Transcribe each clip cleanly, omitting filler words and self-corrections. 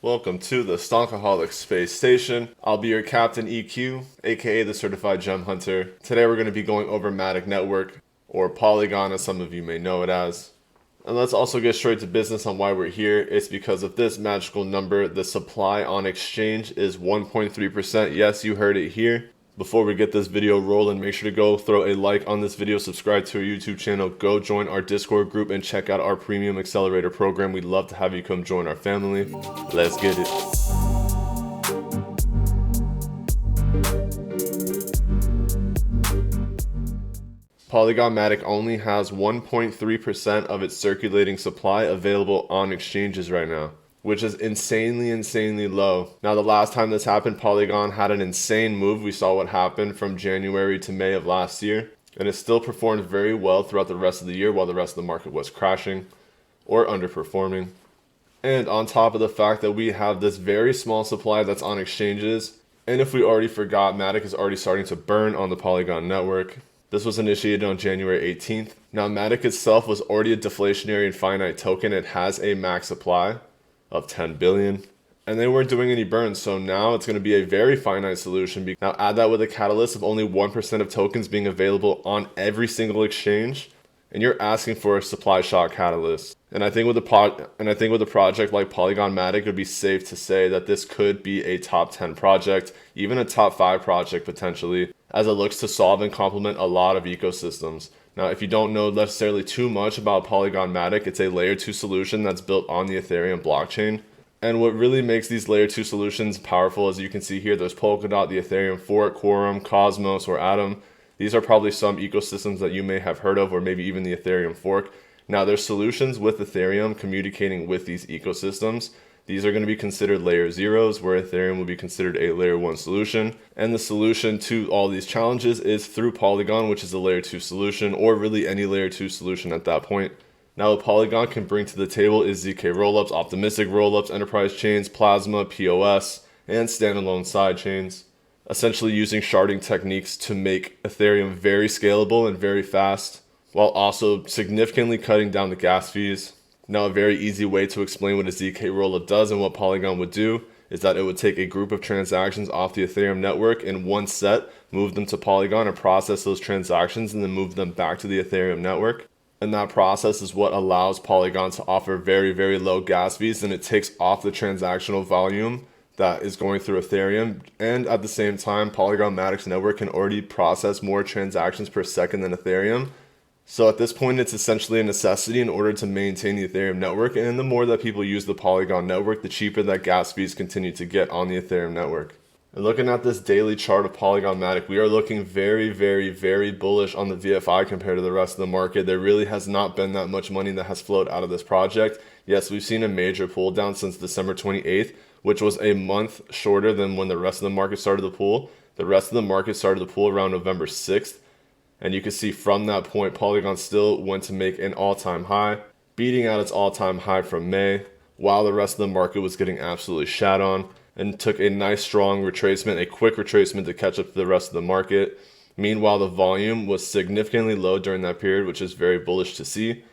Welcome to the Stonkaholic Space Station. I'll be your Captain EQ, aka the Certified Gem Hunter. Today we're going to be going over Matic Network, or Polygon as some of you may know it as. And let's also get straight to business on why we're here. It's because of this magical number. The supply on exchange is 1.3%. Yes, you heard it here. Before we get this video rolling, make sure to go throw a like on this video, subscribe to our YouTube channel, go join our Discord group, and check out our premium accelerator program. We'd love to have you come join our family. Let's get it. Polygon Matic only has 1.3% of its circulating supply available on exchanges right now, which is insanely low. Now, the last time this happened, Polygon had an insane move. We saw what happened from January to May of last year, and it still performed very well throughout the rest of the year while the rest of the market was crashing or underperforming. And on top of the fact that we have this very small supply that's on exchanges, and if we already forgot, Matic is already starting to burn on the Polygon network. This was initiated on January 18th. Now, Matic itself was already a deflationary and finite token. It has a max supply of 10 billion, and they weren't doing any burns, so now it's going to be a very finite solution. Now add that with a catalyst of only 1% of tokens being available on every single exchange, and you're asking for a supply shock catalyst. And I think with a project like Polygon Matic, it would be safe to say that this could be a top 10 project, even a top 5 project potentially, as it looks to solve and complement a lot of ecosystems. Now, if you don't know necessarily too much about Polygon Matic, it's a layer 2 solution that's built on the Ethereum blockchain. And what really makes these layer 2 solutions powerful, as you can see here, there's Polkadot, the Ethereum Fork, Quorum, Cosmos, or Atom. These are probably some ecosystems that you may have heard of, or maybe even the Ethereum Fork. Now, there's solutions with Ethereum communicating with these ecosystems. These are going to be considered layer 0s, where Ethereum will be considered a layer 1 solution. And the solution to all these challenges is through Polygon, which is a layer 2 solution, or really any layer 2 solution at that point. Now, what Polygon can bring to the table is ZK rollups, optimistic rollups, enterprise chains, plasma, POS, and standalone side chains, essentially using sharding techniques to make Ethereum very scalable and very fast, while also significantly cutting down the gas fees. Now, a very easy way to explain what a ZK rollup does and what Polygon would do is that it would take a group of transactions off the Ethereum network in one set, move them to Polygon and process those transactions, and then move them back to the Ethereum network. And that process is what allows Polygon to offer very low gas fees, and it takes off the transactional volume that is going through Ethereum. And at the same time, Polygon Matic's network can already process more transactions per second than Ethereum. So at this point, it's essentially a necessity in order to maintain the Ethereum network. And the more that people use the Polygon network, the cheaper that gas fees continue to get on the Ethereum network. And looking at this daily chart of Polygon Matic, we are looking very bullish on the VFI compared to the rest of the market. There really has not been that much money that has flowed out of this project. Yes, we've seen a major pull down since December 28th, which was a month shorter than when the rest of the market started to pull. The rest of the market started to pull around November 6th. And you can see from that point, Polygon still went to make an all-time high, beating out its all-time high from May, while the rest of the market was getting absolutely shat on, and took a nice strong retracement, a quick retracement to catch up to the rest of the market. Meanwhile, the volume was significantly low during that period, which is very bullish to see.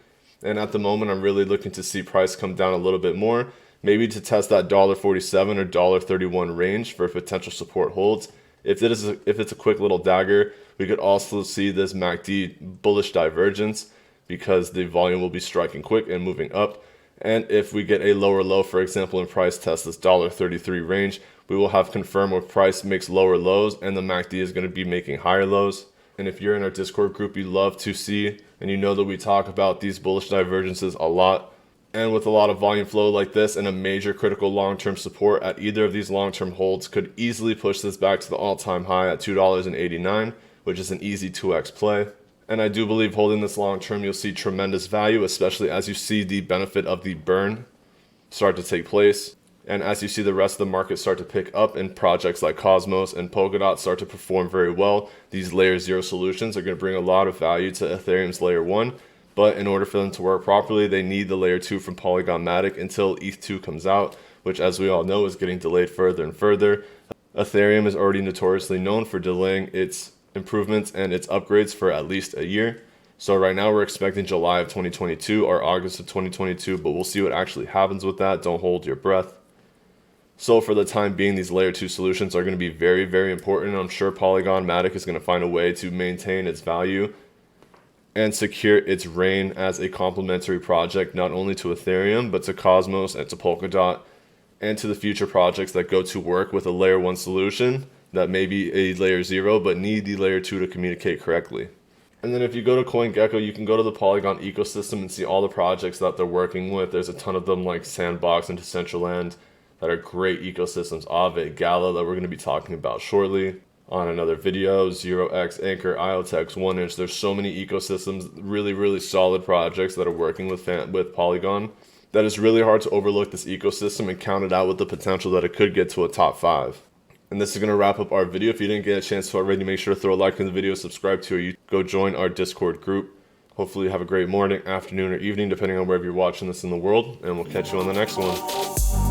And at the moment, I'm really looking to see price come down a little bit more, maybe to test that $1.47 or $1.31 range for potential support holds. If it's a quick little dagger, we could also see this MACD bullish divergence because the volume will be striking quick and moving up. And if we get a lower low, for example, in price test this $1.33 range, we will have confirmed where price makes lower lows and the MACD is going to be making higher lows. And if you're in our Discord group, you love to see, and you know that we talk about these bullish divergences a lot. And with a lot of volume flow like this and a major critical long-term support at either of these long-term holds could easily push this back to the all-time high at $2.89, which is an easy 2x play. And I do believe holding this long-term, you'll see tremendous value, especially as you see the benefit of the burn start to take place. And as you see the rest of the market start to pick up and projects like Cosmos and Polkadot start to perform very well, these layer 0 solutions are going to bring a lot of value to Ethereum's layer 1. But in order for them to work properly, they need the layer 2 from Polygon Matic until ETH2 comes out, which, as we all know, is getting delayed further and further. Ethereum is already notoriously known for delaying its improvements and its upgrades for at least a year. So right now we're expecting July of 2022 or August of 2022, but we'll see what actually happens with that. Don't hold your breath. So for the time being, these layer 2 solutions are going to be very, very important. I'm sure Polygon Matic is going to find a way to maintain its value and secure its reign as a complementary project, not only to Ethereum, but to Cosmos and to Polkadot, and to the future projects that go to work with a layer 1 solution that may be a layer 0, but need the layer 2 to communicate correctly. And then if you go to CoinGecko, you can go to the Polygon ecosystem and see all the projects that they're working with. There's a ton of them like Sandbox and Decentraland that are great ecosystems. Aave, Gala, that we're going to be talking about shortly on another video, 0x, Anchor, IoTex, 1inch. There's so many ecosystems, really, really solid projects that are working with Polygon, that it's really hard to overlook this ecosystem and count it out with the potential that it could get to a top 5. And this is going to wrap up our video. If you didn't get a chance to already, make sure to throw a like in the video, subscribe to it, go join our Discord group. Hopefully you have a great morning, afternoon, or evening, depending on wherever you're watching this in the world, and we'll catch you on the next one.